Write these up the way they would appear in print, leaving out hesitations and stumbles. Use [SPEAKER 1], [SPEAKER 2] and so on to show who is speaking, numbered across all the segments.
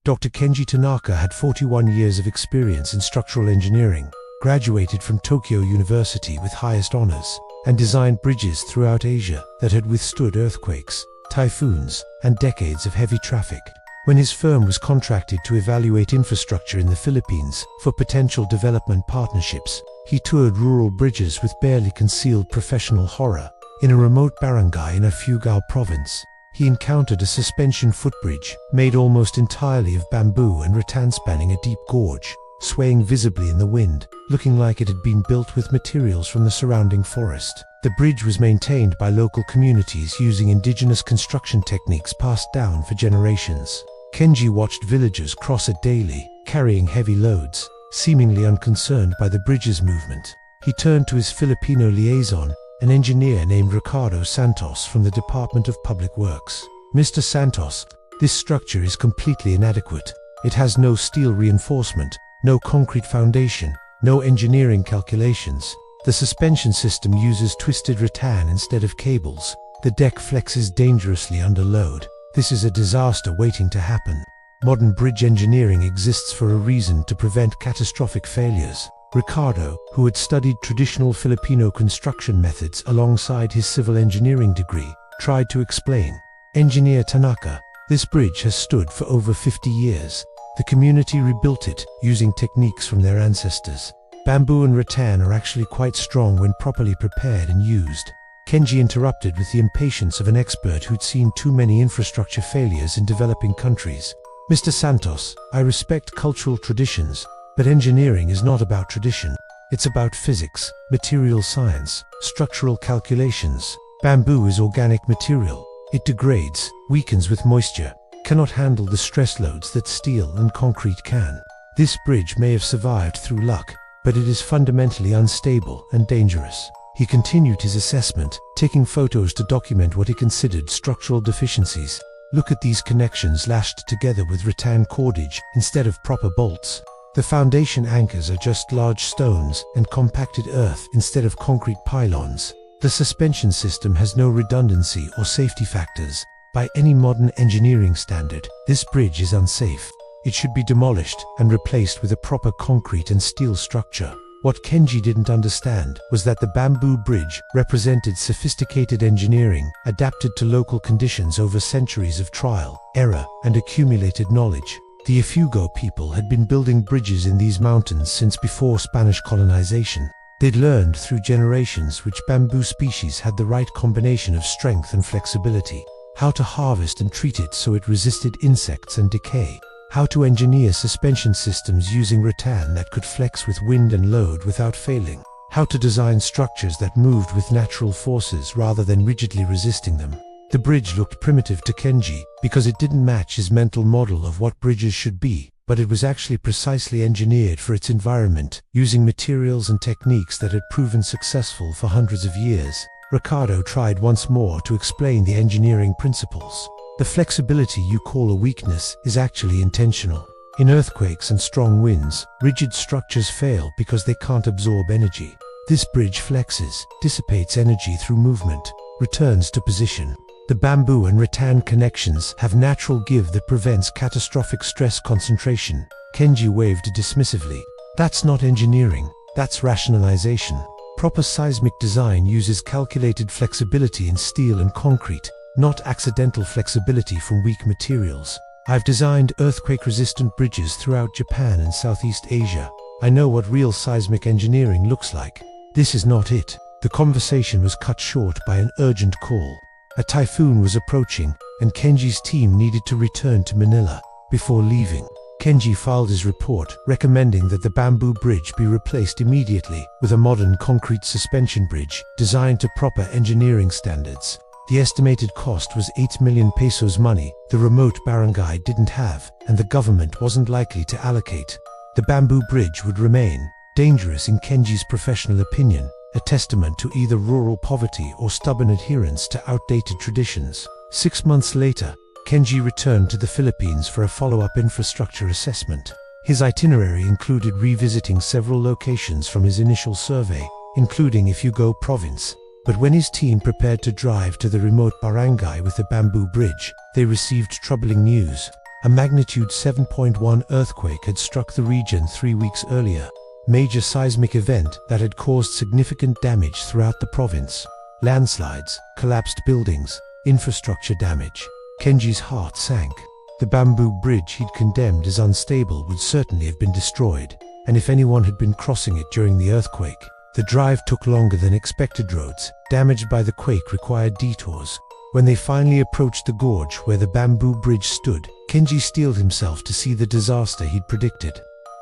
[SPEAKER 1] Dr. Kenji Tanaka had 41 years of experience in structural engineering, graduated from Tokyo University with highest honors, and designed bridges throughout Asia that had withstood earthquakes, typhoons, and decades of heavy traffic. When his firm was contracted to evaluate infrastructure in the Philippines for potential development partnerships, he toured rural bridges with barely concealed professional horror. In a remote barangay in Ifugao province, he encountered a suspension footbridge made almost entirely of bamboo and rattan spanning a deep gorge, swaying visibly in the wind, looking like it had been built with materials from the surrounding forest. The bridge was maintained by local communities using indigenous construction techniques passed down for generations. Kenji watched villagers cross it daily, carrying heavy loads, seemingly unconcerned by the bridge's movement. He turned to his Filipino liaison, an engineer named Ricardo Santos from the Department of Public Works. "Mr. Santos, this structure is completely inadequate. It has no steel reinforcement, no concrete foundation, no engineering calculations. The suspension system uses twisted rattan instead of cables. The deck flexes dangerously under load. This is a disaster waiting to happen. Modern bridge engineering exists for a reason, to prevent catastrophic failures." Ricardo, who had studied traditional Filipino construction methods alongside his civil engineering degree, tried to explain. "Engineer Tanaka, this bridge has stood for over 50 years. The community rebuilt it using techniques from their ancestors. Bamboo and rattan are actually quite strong when properly prepared and used." Kenji interrupted with the impatience of an expert who'd seen too many infrastructure failures in developing countries. "Mr. Santos, I respect cultural traditions, but engineering is not about tradition. It's about physics, material science, structural calculations. Bamboo is organic material. It degrades, weakens with moisture, cannot handle the stress loads that steel and concrete can. This bridge may have survived through luck, but it is fundamentally unstable and dangerous." He continued his assessment, taking photos to document what he considered structural deficiencies. "Look at these connections lashed together with rattan cordage instead of proper bolts. The foundation anchors are just large stones and compacted earth instead of concrete pylons. The suspension system has no redundancy or safety factors. By any modern engineering standard, this bridge is unsafe. It should be demolished and replaced with a proper concrete and steel structure." What Kenji didn't understand was that the bamboo bridge represented sophisticated engineering adapted to local conditions over centuries of trial, error, and accumulated knowledge. The Ifugao people had been building bridges in these mountains since before Spanish colonization. They'd learned through generations which bamboo species had the right combination of strength and flexibility, how to harvest and treat it so it resisted insects and decay, how to engineer suspension systems using rattan that could flex with wind and load without failing, how to design structures that moved with natural forces rather than rigidly resisting them. The bridge looked primitive to Kenji because it didn't match his mental model of what bridges should be, but it was actually precisely engineered for its environment, using materials and techniques that had proven successful for hundreds of years. Ricardo tried once more to explain the engineering principles. "The flexibility you call a weakness is actually intentional. In earthquakes and strong winds, rigid structures fail because they can't absorb energy. This bridge flexes, dissipates energy through movement, returns to position. The bamboo and rattan connections have natural give that prevents catastrophic stress concentration." Kenji waved dismissively. "That's not engineering, that's rationalization. Proper seismic design uses calculated flexibility in steel and concrete, not accidental flexibility from weak materials. I've designed earthquake-resistant bridges throughout Japan and Southeast Asia. I know what real seismic engineering looks like. This is not it." The conversation was cut short by an urgent call. A typhoon was approaching, and Kenji's team needed to return to Manila. Before leaving, Kenji filed his report, recommending that the bamboo bridge be replaced immediately with a modern concrete suspension bridge designed to proper engineering standards. The estimated cost was 8 million pesos, money the remote barangay didn't have, and the government wasn't likely to allocate. The bamboo bridge would remain dangerous in Kenji's professional opinion, a testament to either rural poverty or stubborn adherence to outdated traditions. 6 months later, Kenji returned to the Philippines for a follow-up infrastructure assessment. His itinerary included revisiting several locations from his initial survey, including Ifugao province. But when his team prepared to drive to the remote barangay with the bamboo bridge, they received troubling news. A magnitude 7.1 earthquake had struck the region 3 weeks earlier, major seismic event that had caused significant damage throughout the province. Landslides, collapsed buildings, infrastructure damage. Kenji's heart sank. The bamboo bridge he'd condemned as unstable would certainly have been destroyed, and if anyone had been crossing it during the earthquake, the drive took longer than expected. Roads damaged by the quake required detours. When they finally approached the gorge where the bamboo bridge stood, Kenji steeled himself to see the disaster he'd predicted.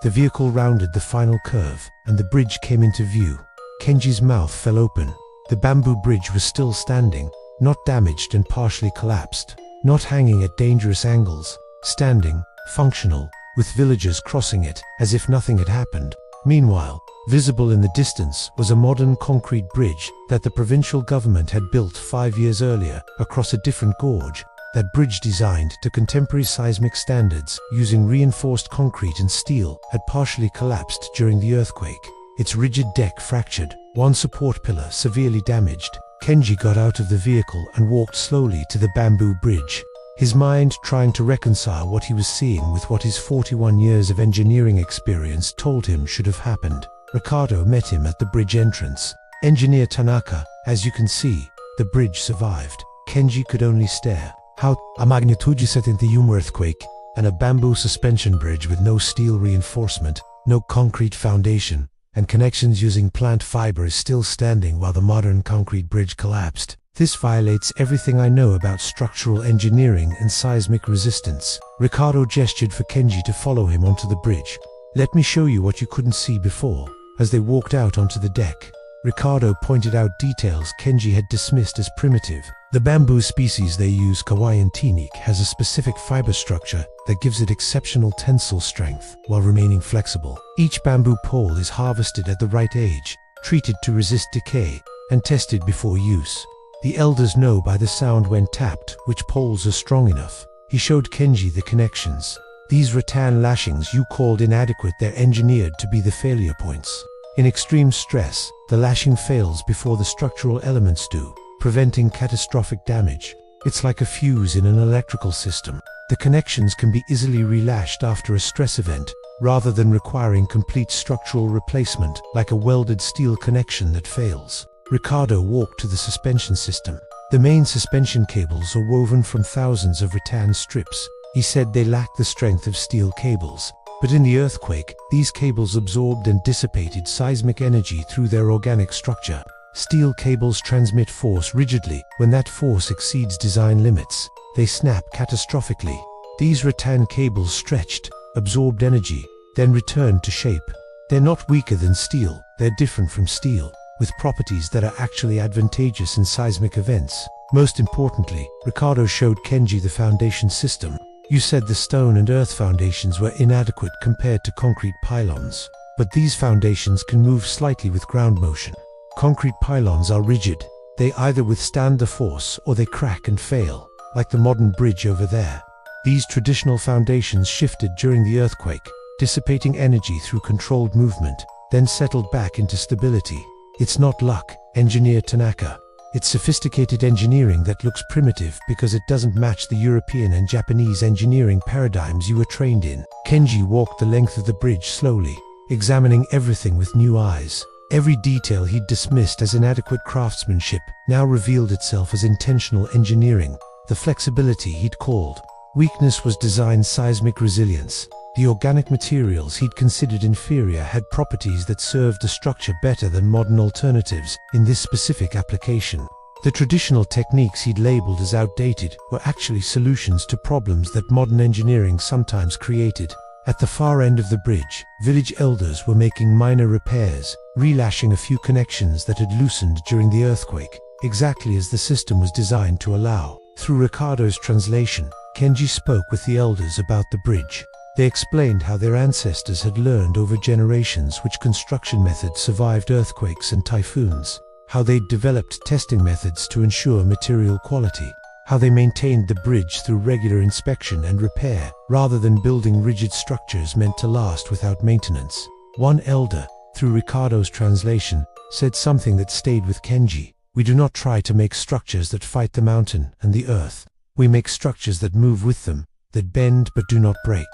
[SPEAKER 1] The vehicle rounded the final curve, and the bridge came into view. Kenji's mouth fell open. The bamboo bridge was still standing, not damaged and partially collapsed, not hanging at dangerous angles, standing, functional, with villagers crossing it as if nothing had happened. Meanwhile, visible in the distance was a modern concrete bridge that the provincial government had built 5 years earlier across a different gorge. That bridge, designed to contemporary seismic standards using reinforced concrete and steel, had partially collapsed during the earthquake. Its rigid deck fractured, one support pillar severely damaged. Kenji got out of the vehicle and walked slowly to the bamboo bridge, his mind trying to reconcile what he was seeing with what his 41 years of engineering experience told him should have happened. Ricardo met him at the bridge entrance. Engineer Tanaka, as you can see, the bridge survived. Kenji could only stare. How? A magnitude 7.1 earthquake, and a bamboo suspension bridge with no steel reinforcement, no concrete foundation, and connections using plant fiber is still standing while the modern concrete bridge collapsed. This violates everything I know about structural engineering and seismic resistance. Ricardo gestured for Kenji to follow him onto the bridge. Let me show you what you couldn't see before. As they walked out onto the deck, Ricardo pointed out details Kenji had dismissed as primitive. The bamboo species they use, Kawaii teak, has a specific fiber structure that gives it exceptional tensile strength while remaining flexible. Each bamboo pole is harvested at the right age, treated to resist decay, and tested before use. The elders know by the sound when tapped which poles are strong enough. He showed Kenji the connections. These rattan lashings you called inadequate, they're engineered to be the failure points. In extreme stress, the lashing fails before the structural elements do, preventing catastrophic damage. It's like a fuse in an electrical system. The connections can be easily relashed after a stress event, rather than requiring complete structural replacement, like a welded steel connection that fails. Ricardo walked to the suspension system. The main suspension cables are woven from thousands of rattan strips. He said they lack the strength of steel cables. But in the earthquake, these cables absorbed and dissipated seismic energy through their organic structure. Steel cables transmit force rigidly. When that force exceeds design limits, they snap catastrophically. These rattan cables stretched, absorbed energy, then returned to shape. They're not weaker than steel, they're different from steel, with properties that are actually advantageous in seismic events. Most importantly, Ricardo showed Kenji the foundation system. You said the stone and earth foundations were inadequate compared to concrete pylons. But these foundations can move slightly with ground motion. Concrete pylons are rigid. They either withstand the force or they crack and fail, like the modern bridge over there. These traditional foundations shifted during the earthquake, dissipating energy through controlled movement, then settled back into stability. It's not luck, Engineer Tanaka. It's sophisticated engineering that looks primitive because it doesn't match the European and Japanese engineering paradigms you were trained in. Kenji walked the length of the bridge slowly, examining everything with new eyes. Every detail he'd dismissed as inadequate craftsmanship now revealed itself as intentional engineering. The flexibility he'd called weakness was design seismic resilience. The organic materials he'd considered inferior had properties that served the structure better than modern alternatives in this specific application. The traditional techniques he'd labeled as outdated were actually solutions to problems that modern engineering sometimes created. At the far end of the bridge, village elders were making minor repairs, relashing a few connections that had loosened during the earthquake, exactly as the system was designed to allow. Through Ricardo's translation, Kenji spoke with the elders about the bridge. They explained how their ancestors had learned over generations which construction methods survived earthquakes and typhoons, how they'd developed testing methods to ensure material quality, how they maintained the bridge through regular inspection and repair, rather than building rigid structures meant to last without maintenance. One elder, through Ricardo's translation, said something that stayed with Kenji. We do not try to make structures that fight the mountain and the earth. We make structures that move with them, that bend but do not break.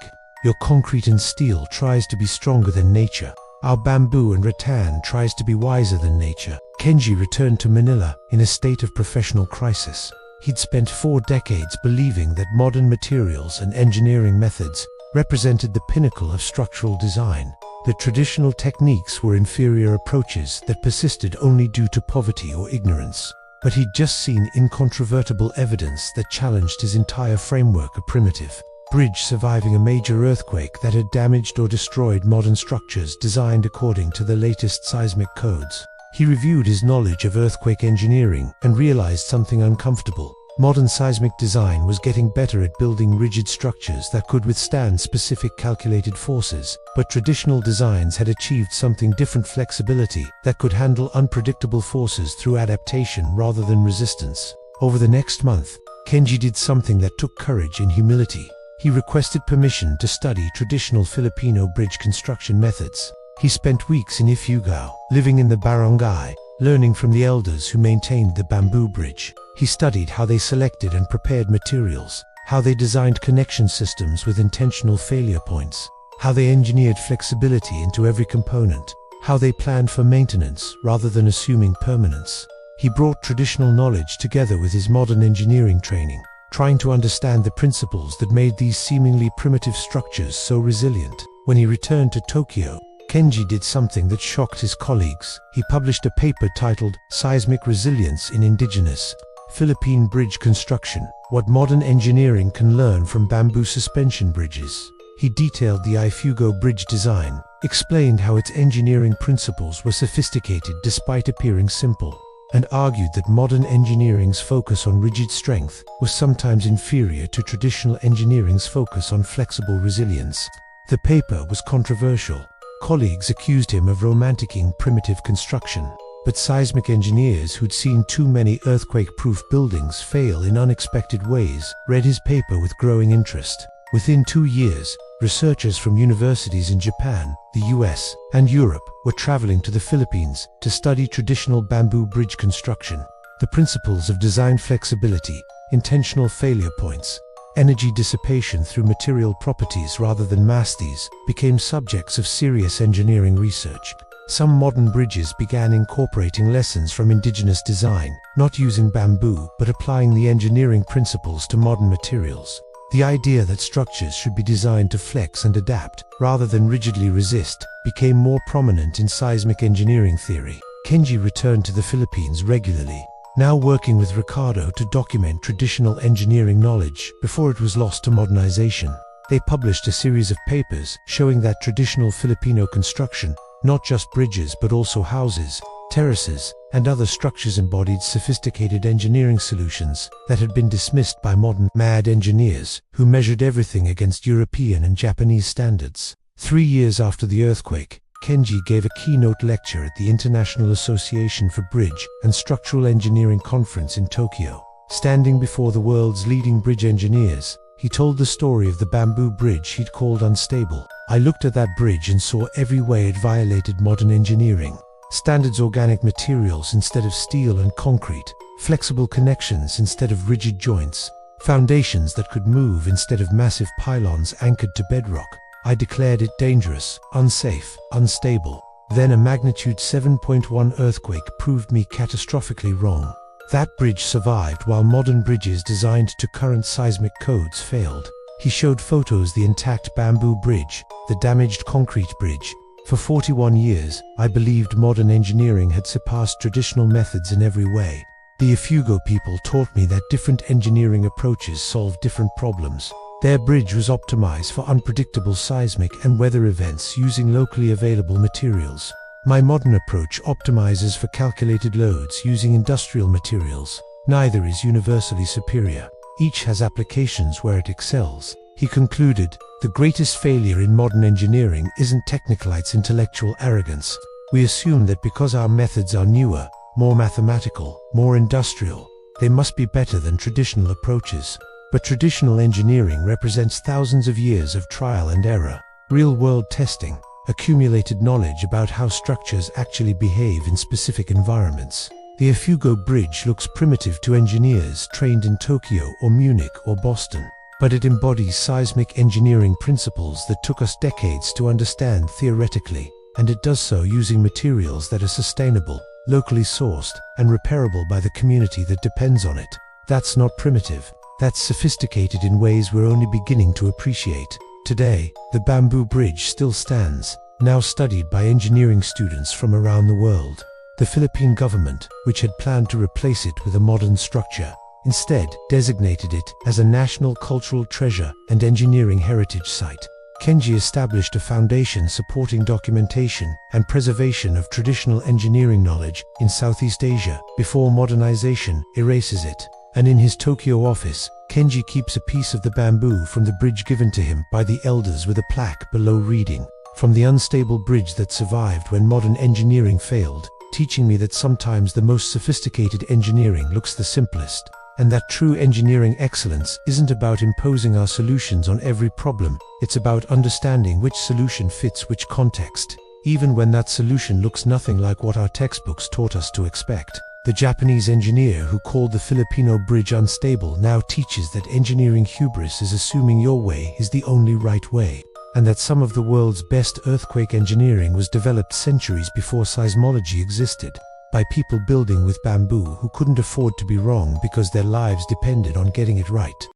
[SPEAKER 1] Your concrete and steel tries to be stronger than nature. Our bamboo and rattan tries to be wiser than nature. Kenji returned to Manila in a state of professional crisis. He'd spent 4 decades believing that modern materials and engineering methods represented the pinnacle of structural design. The traditional techniques were inferior approaches that persisted only due to poverty or ignorance. But he'd just seen incontrovertible evidence that challenged his entire framework of primitive bridge surviving a major earthquake that had damaged or destroyed modern structures designed according to the latest seismic codes. He reviewed his knowledge of earthquake engineering and realized something uncomfortable. Modern seismic design was getting better at building rigid structures that could withstand specific calculated forces, but traditional designs had achieved something different: flexibility that could handle unpredictable forces through adaptation rather than resistance. Over the next month, Kenji did something that took courage and humility. He requested permission to study traditional Filipino bridge construction methods. He spent weeks in Ifugao, living in the barangay, learning from the elders who maintained the bamboo bridge. He studied how they selected and prepared materials, how they designed connection systems with intentional failure points, how they engineered flexibility into every component, how they planned for maintenance rather than assuming permanence. He brought traditional knowledge together with his modern engineering training, trying to understand the principles that made these seemingly primitive structures so resilient. When he returned to Tokyo, Kenji did something that shocked his colleagues. He published a paper titled "Seismic Resilience in Indigenous Philippine Bridge Construction: What Modern Engineering Can Learn from Bamboo Suspension Bridges." He detailed the Ifugao bridge design, explained how its engineering principles were sophisticated despite appearing simple, and argued that modern engineering's focus on rigid strength was sometimes inferior to traditional engineering's focus on flexible resilience. The paper was controversial. Colleagues accused him of romanticizing primitive construction, but seismic engineers who'd seen too many earthquake-proof buildings fail in unexpected ways read his paper with growing interest. Within 2 years, researchers from universities in Japan, the US, and Europe were traveling to the Philippines to study traditional bamboo bridge construction. The principles of design flexibility, intentional failure points, energy dissipation through material properties rather than masses became subjects of serious engineering research. Some modern bridges began incorporating lessons from indigenous design, not using bamboo but applying the engineering principles to modern materials. The idea that structures should be designed to flex and adapt, rather than rigidly resist, became more prominent in seismic engineering theory. Kenji returned to the Philippines regularly, now working with Ricardo to document traditional engineering knowledge before it was lost to modernization. They published a series of papers showing that traditional Filipino construction, not just bridges but also houses, terraces, and other structures, embodied sophisticated engineering solutions that had been dismissed by modern mad engineers who measured everything against European and Japanese standards. 3 years after the earthquake, Kenji gave a keynote lecture at the International Association for Bridge and Structural Engineering Conference in Tokyo. Standing before the world's leading bridge engineers, he told the story of the bamboo bridge he'd called unstable. "I looked at that bridge and saw every way it violated modern engineering. Standards organic materials instead of steel and concrete, flexible connections instead of rigid joints, foundations that could move instead of massive pylons anchored to bedrock. I declared it dangerous, unsafe, unstable. Then a magnitude 7.1 earthquake proved me catastrophically wrong. That bridge survived while modern bridges designed to current seismic codes failed." He showed photos of the intact bamboo bridge, the damaged concrete bridge. "For 41 years, I believed modern engineering had surpassed traditional methods in every way. The Ifugao people taught me that different engineering approaches solve different problems. Their bridge was optimized for unpredictable seismic and weather events using locally available materials. My modern approach optimizes for calculated loads using industrial materials. Neither is universally superior. Each has applications where it excels." He concluded, "The greatest failure in modern engineering isn't technical, it's intellectual arrogance. We assume that because our methods are newer, more mathematical, more industrial, they must be better than traditional approaches. But traditional engineering represents thousands of years of trial and error, real-world testing, accumulated knowledge about how structures actually behave in specific environments. The Ifugao Bridge looks primitive to engineers trained in Tokyo or Munich or Boston. but it embodies seismic engineering principles that took us decades to understand theoretically, and it does so using materials that are sustainable, locally sourced, and repairable by the community that depends on it. That's not primitive. That's sophisticated in ways we're only beginning to appreciate. Today, the bamboo bridge still stands, now studied by engineering students from around the world. The Philippine government, which had planned to replace it with a modern structure, instead designated it as a national cultural treasure and engineering heritage site. Kenji established a foundation supporting documentation and preservation of traditional engineering knowledge in Southeast Asia before modernization erases it. And in his Tokyo office, Kenji keeps a piece of the bamboo from the bridge given to him by the elders with a plaque below reading, "From the unstable bridge that survived when modern engineering failed," teaching me that sometimes the most sophisticated engineering looks the simplest, and that true engineering excellence isn't about imposing our solutions on every problem, it's about understanding which solution fits which context, even when that solution looks nothing like what our textbooks taught us to expect. The Japanese engineer who called the Filipino bridge unstable now teaches that engineering hubris is assuming your way is the only right way, and that some of the world's best earthquake engineering was developed centuries before seismology existed, by people building with bamboo who couldn't afford to be wrong because their lives depended on getting it right.